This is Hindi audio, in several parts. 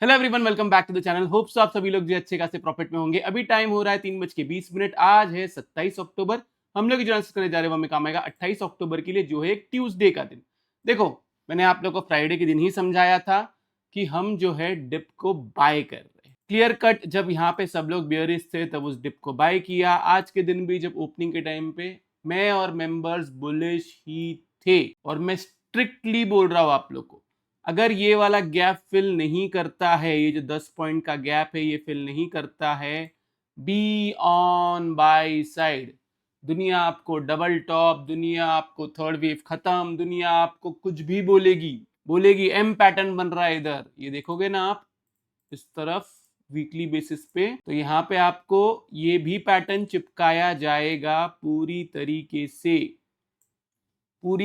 Hello everyone, welcome back to the channel. Hopes आप सभी लोग जो अच्छे खासे प्रॉफिट में होंगे। अभी टाइम हो रहा है 3:20। आज है 27 अक्टूबर। हम लोग जो करने जा रहे हैं वो हमें काम आएगा 28 अक्टूबर के लिए, जो है एक ट्यूसडे का दिन। देखो, मैंने आप लोग को फ्राइडे के दिन ही समझाया था कि हम जो है डिप को बाय कर रहे हैं। क्लियर कट, जब यहाँ पे सब लोग बियरिश थे तब उस डिप को बाय किया। आज के दिन भी जब ओपनिंग के टाइम पे मैं और मेंबर्स बुलिश ही थे, और मैं स्ट्रिक्टली बोल रहा हूँ आप लोग को, अगर ये वाला गैप फिल नहीं करता है, ये जो 10 पॉइंट का गैप है ये फिल नहीं करता है, बी ऑन बाय साइड। दुनिया आपको डबल टॉप, दुनिया आपको थर्ड वेव खत्म, दुनिया आपको कुछ भी बोलेगी बोलेगी। एम पैटर्न बन रहा है इधर, ये देखोगे ना आप इस तरफ वीकली बेसिस पे, तो यहाँ पे आपको ये भी पैटर्न चिपकाया जाएगा पूरी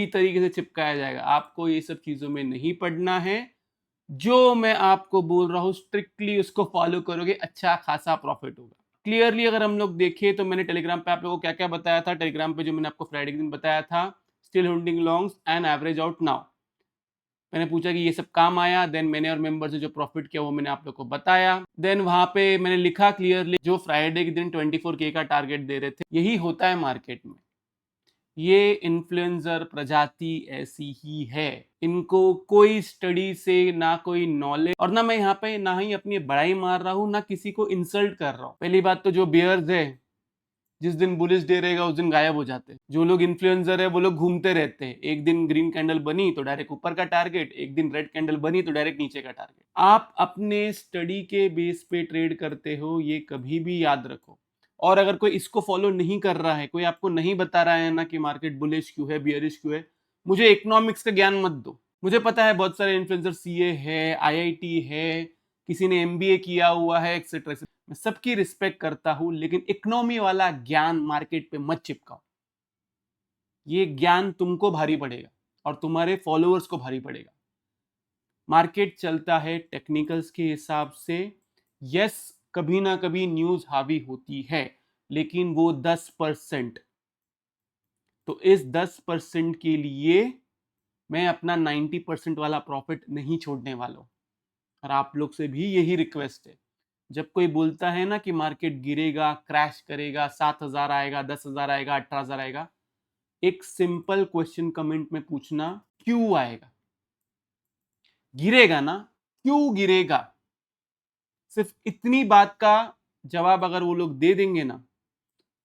तरीके से चिपकाया जाएगा। आपको ये सब चीजों में नहीं पड़ना है। जो मैं आपको बोल रहा हूं स्ट्रिक्टली उसको फॉलो करोगे, अच्छा खासा प्रॉफिट होगा। क्लियरली अगर हम लोग देखें तो मैंने टेलीग्राम पे आप लोगों को क्या क्या बताया था। टेलीग्राम पे जो मैंने आपको फ्राइडे के दिन बताया था, still holding longs and average out now. मैंने पूछा कि ये सब काम आया, देन मैंने और मेंबर से जो प्रॉफिट किया वो मैंने आप लोग को बताया। देन वहां पे मैंने लिखा क्लियरली, जो फ्राइडे के दिन 24K का टारगेट दे रहे थे, यही होता है मार्केट में। ये इन्फ्लुएंसर प्रजाति ऐसी ही है, इनको कोई स्टडी से ना कोई नॉलेज, और ना मैं यहाँ पे ना ही अपनी बड़ाई मार रहा हूँ ना किसी को इंसल्ट कर रहा हूँ। पहली बात तो जो बियर्स है, जिस दिन बुलिश डे रहेगा उस दिन गायब हो जाते हैं। जो लोग इन्फ्लुएंसर है वो लोग घूमते रहते हैं। एक दिन ग्रीन कैंडल बनी तो डायरेक्ट ऊपर का टारगेट, एक दिन रेड कैंडल बनी तो डायरेक्ट नीचे का टारगेट। आप अपने स्टडी के बेस पे ट्रेड करते हो, ये कभी भी याद रखो। और अगर कोई इसको फॉलो नहीं कर रहा है, कोई आपको नहीं बता रहा है ना कि मार्केट बुलिश क्यों है, बियरिश क्यों है, मुझे इकोनॉमिक्स का ज्ञान मत दो। मुझे पता है बहुत सारे इन्फ्लुएंसर सीए है, आईआईटी है, किसी ने एमबीए किया हुआ है, एक्सेट्रा। मैं सबकी रिस्पेक्ट करता हूं, लेकिन इकोनॉमी वाला ज्ञान मार्केट पे मत चिपकाओ। ये ज्ञान तुमको भारी पड़ेगा और तुम्हारे फॉलोअर्स को भारी पड़ेगा। मार्केट चलता है टेक्निकल्स के हिसाब से। यस, कभी ना कभी न्यूज हावी होती है, लेकिन वो 10%। तो इस 10% के लिए मैं अपना 90% वाला प्रॉफिट नहीं छोड़ने वाला हूं। और आप लोग से भी यही रिक्वेस्ट है, जब कोई बोलता है ना कि मार्केट गिरेगा, क्रैश करेगा, 7,000 आएगा, 10,000 आएगा, 18,000 आएगा, एक सिंपल क्वेश्चन कमेंट में पूछना, क्यों आएगा? गिरेगा ना, क्यों गिरेगा? सिर्फ इतनी बात का जवाब अगर वो लोग दे देंगे ना,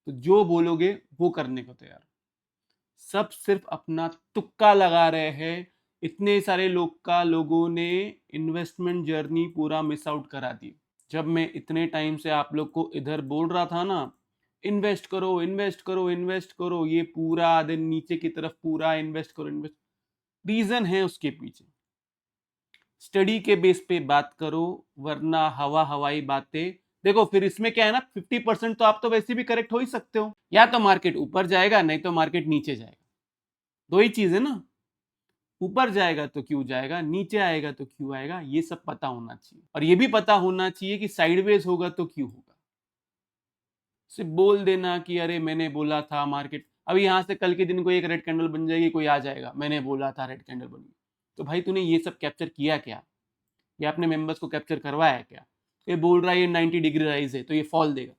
तो जो बोलोगे वो करने को तैयार। सब सिर्फ अपना तुक्का लगा रहे हैं। इतने सारे लोगों ने इन्वेस्टमेंट जर्नी पूरा मिस आउट करा दी। जब मैं इतने टाइम से आप लोग को इधर बोल रहा था ना, इन्वेस्ट करो, इन्वेस्ट करो, इन्वेस्ट करो, ये पूरा दिन नीचे की तरफ पूरा इन्वेस्ट करो, इन्वेस्ट। रीजन है उसके पीछे। स्टडी के बेस पे बात करो, वरना हवा हवाई बातें। देखो फिर इसमें क्या है ना, 50% तो आप तो वैसे भी करेक्ट हो ही सकते हो। या तो मार्केट ऊपर जाएगा, नहीं तो मार्केट नीचे जाएगा। दो ही चीज है ना। ऊपर जाएगा तो क्यों जाएगा, नीचे आएगा तो क्यों आएगा, ये सब पता होना चाहिए। और ये भी पता होना चाहिए कि साइडवेज होगा तो क्यों होगा। सिर्फ बोल देना कि अरे मैंने बोला था मार्केट, अभी यहां से कल के दिन को एक रेड कैंडल बन जाएगी, कोई आ जाएगा मैंने बोला था रेड कैंडल बनी। तो भाई तूने ये सब कैप्चर किया क्या? ये अपने मेंबर्स को कैप्चर करवाया है क्या? ये बोल रहा है ये 90 डिग्री राइज है तो ये फॉल देगा।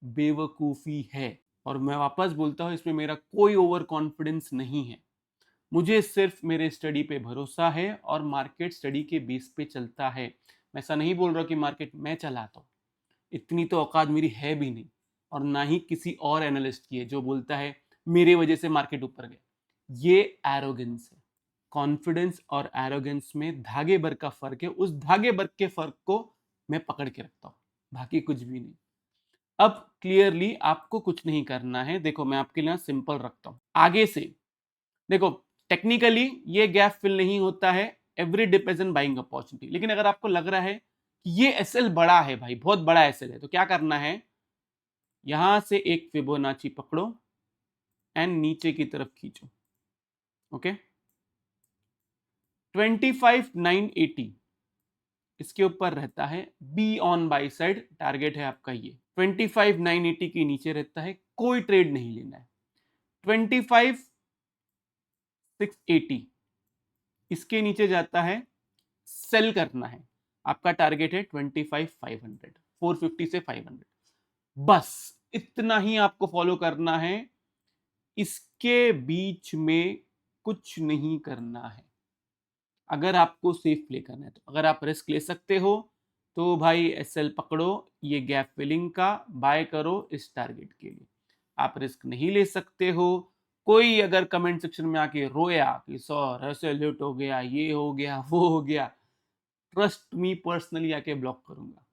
बेवकूफी है। और मैं वापस बोलता हूं, इसमें मेरा कोई ओवर कॉन्फिडेंस नहीं है। मुझे सिर्फ मेरे स्टडी पे भरोसा है और मार्केट स्टडी के बेस पे चलता है। मैं ऐसा नहीं बोल रहा कि मार्केट मैं चलाता हूँ, इतनी तो औकात मेरी है भी नहीं। और ना ही किसी और एनालिस्ट की है जो बोलता है मेरे वजह से मार्केट ऊपर गया। ये एरोगेंस है। कॉन्फिडेंस और एरोगेंस में धागे भर का फर्क है। उस धागे भर के फर्क को मैं पकड़ के रखता हूं, बाकी कुछ भी नहीं। अब क्लियरली आपको कुछ नहीं करना है। देखो मैं आपके लिए सिंपल रखता हूं आगे से। देखो, टेक्निकली ये गैप फिल नहीं होता है, every dip is an buying opportunity. लेकिन अगर आपको लग रहा है कि ये एसएल बड़ा है भाई, बहुत बड़ा एसएल है, तो क्या करना है, यहां से एक फिबोनाची पकड़ो एंड नीचे की तरफ खींचो। ओके, 25,980 इसके ऊपर रहता है, be on by side target है आपका। ये 25,980 के नीचे रहता है, कोई ट्रेड नहीं लेना है। 25,680 इसके नीचे जाता है, सेल करना है। आपका टारगेट है 25,500, 450 से 500, बस इतना ही आपको फॉलो करना है। इसके बीच में कुछ नहीं करना है अगर आपको सेफ प्ले करना है। तो अगर आप रिस्क ले सकते हो तो भाई एसएल पकड़ो, ये गैप फिलिंग का बाय करो इस टारगेट के लिए। आप रिस्क नहीं ले सकते हो, कोई अगर कमेंट सेक्शन में आके रोया कि सर एसएल हिट हो गया, ये हो गया, वो हो गया, ट्रस्ट मी पर्सनली आके ब्लॉक करूंगा।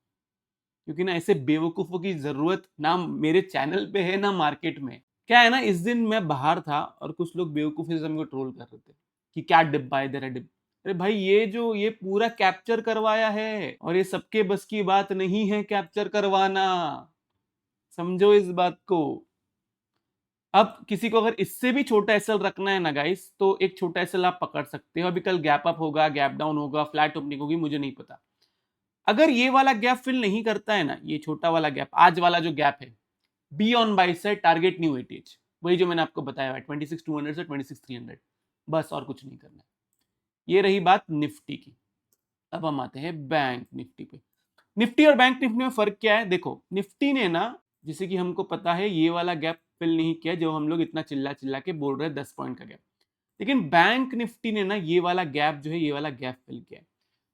क्योंकि ना ऐसे बेवकूफों की जरूरत ना मेरे चैनल पे है ना मार्केट में। क्या है ना, इस दिन मैं बाहर था और कुछ लोग बेवकूफी से हमको ट्रोल कर रहे थे कि क्या डिब्बा है इधर है डिब्बा। अरे भाई ये पूरा कैप्चर करवाया है और ये सबके बस की बात नहीं है कैप्चर करवाना, समझो इस बात को। अब किसी को अगर इससे भी छोटा एसएल रखना है ना गाइस, तो एक छोटा एसएल आप पकड़ सकते हो। अभी कल गैप अप होगा, गैप डाउन होगा, फ्लैट ओपनिंग होगी, मुझे नहीं पता। अगर ये वाला गैप फिल नहीं करता है ना, ये छोटा वाला गैप, आज वाला जो गैप है, be on by side, target new ATH, वही जो मैंने आपको बताया है 26,200 से 26,300, बस और कुछ नहीं करना है। ये रही बात निफ्टी की। अब हम आते हैं बैंक निफ्टी पे। निफ्टी और बैंक निफ्टी में फर्क क्या है? देखो, निफ्टी ने ना, जैसे कि हमको पता है, ये वाला गैप फिल नहीं किया जो हम लोग इतना चिल्ला चिल्ला के बोल रहे हैं 10 पॉइंट का गैप। लेकिन बैंक निफ्टी ने ना ये वाला गैप जो है, ये वाला गैप फिल किया है।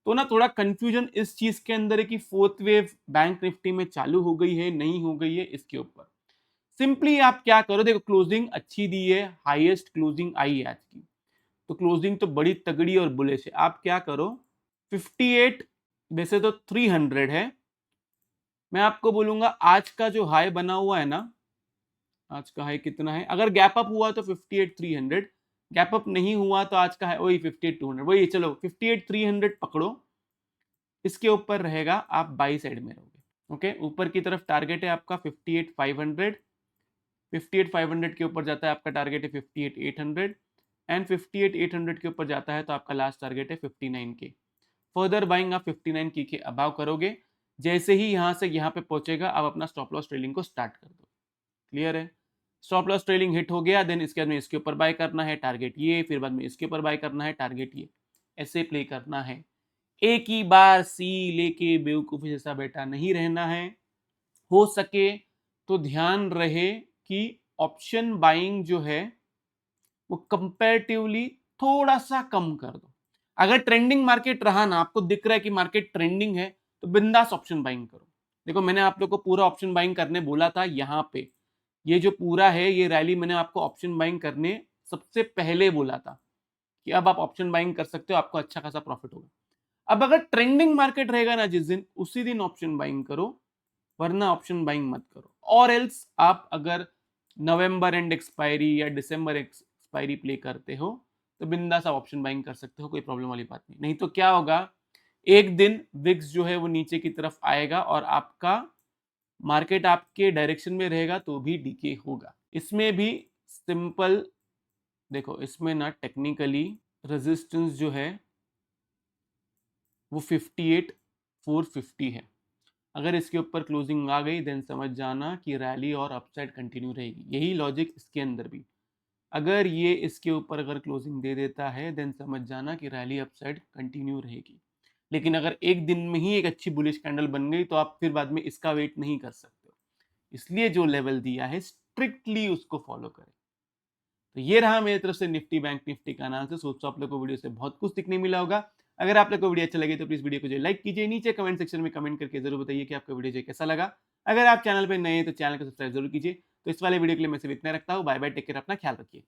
तो ना थोड़ा कंफ्यूजन इस चीज के अंदर है कि फोर्थ वेव बैंक निफ्टी में चालू हो गई है नहीं हो गई है, इसके ऊपर सिंपली आप क्या करो, देखो क्लोजिंग अच्छी दी है, हाईएस्ट क्लोजिंग आई है आज की, तो क्लोजिंग तो बड़ी तगड़ी और बुलिश है। आप क्या करो, 58, वैसे तो 300 है, मैं आपको बोलूंगा आज का जो हाई बना हुआ है ना, आज का हाई कितना है, अगर गैप अप हुआ तो 58,300, गैप अप नहीं हुआ तो आज का है वही 58,200, वही चलो 58,300 पकड़ो, इसके ऊपर रहेगा, आप बाई साइड में रहोगे। ओके, ऊपर की तरफ टारगेट है आपका 58,500, 58,500 के ऊपर जाता है आपका टारगेट है 58,800, एंड 58,800 के ऊपर जाता है तो आपका लास्ट टारगेट है 59 के। फर्दर बाइंग आप 59 के अबाव करोगे। जैसे ही यहां से यहां पे पहुंचेगा, आप अपना स्टॉप लॉस ट्रेलिंग को स्टार्ट कर दो। क्लियर है? स्टॉप लॉस ट्रेलिंग हिट हो गया, देन इसके बाद में इसके ऊपर बाय करना है, टारगेट ये, फिर बाद में इसके ऊपर बाय करना है, टारगेट ये, ऐसे प्ले करना है। एक ही बार सी लेके बेवकूफी जैसा बैठा नहीं रहना है। हो सके तो ध्यान रहे कि ऑप्शन बाइंग जो है वो कंपैरेटिवली थोड़ा सा कम कर दो। अगर ट्रेंडिंग मार्केट रहा ना, आपको दिख रहा है कि मार्केट ट्रेंडिंग है, तो बिंदास ऑप्शन बाइंग करो। देखो, मैंने आप लोग को पूरा ऑप्शन बाइंग करने बोला था यहां पे, ये जो पूरा है ये रैली मैंने आपको ऑप्शन बाइंग करने सबसे पहले बोला था कि अब आप ऑप्शन बाइंग कर सकते हो, आपको अच्छा खासा प्रॉफिट होगा। अब अगर ट्रेंडिंग मार्केट रहेगा ना जिस दिन, उसी दिन ऑप्शन बाइंग करो, वरना ऑप्शन बाइंग मत करो। और एल्स आप अगर नवंबर एंड एक्सपायरी या दिसंबर एक्सपायरी प्ले करते हो तो बिंदास आप ऑप्शन बाइंग कर सकते हो, कोई प्रॉब्लम वाली बात नहीं। नहीं तो क्या होगा, एक दिन विक्स जो है वो नीचे की तरफ आएगा और आपका मार्केट आपके डायरेक्शन में रहेगा तो भी डीके होगा। इसमें भी सिंपल देखो, इसमें ना टेक्निकली रेजिस्टेंस जो है वो 58,450 है। अगर इसके ऊपर क्लोजिंग आ गई देन समझ जाना कि रैली और अपसाइड कंटिन्यू रहेगी। यही लॉजिक इसके अंदर भी, अगर ये इसके ऊपर अगर क्लोजिंग दे देता है देन समझ जाना कि रैली अपसाइड कंटिन्यू रहेगी। लेकिन अगर एक दिन में ही एक अच्छी बुलिश कैंडल बन गई तो आप फिर बाद में इसका वेट नहीं कर सकते हो। इसलिए जो लेवल दिया है स्ट्रिक्टली उसको फॉलो करें। तो ये रहा मेरी तरफ से निफ्टी बैंक निफ्टी का एनालिसिस। सोचो आप लोग को वीडियो से बहुत कुछ सीखने मिला होगा। अगर आप लोग को वीडियो अच्छा लगे तो प्लीज वीडियो को जो लाइक कीजिए, नीचे कमेंट सेक्शन में कमेंट करके जरूर बताइए कि आपको वीडियो जो कैसा लगा। अगर आप चैनल पे नए हैं तो चैनल को सब्सक्राइब जरूर कीजिए। तो इस वाले वीडियो के लिए मैं सिर्फ इतना रखता हूँ। बाय बाय, टेक केयर, अपना ख्याल रखिए।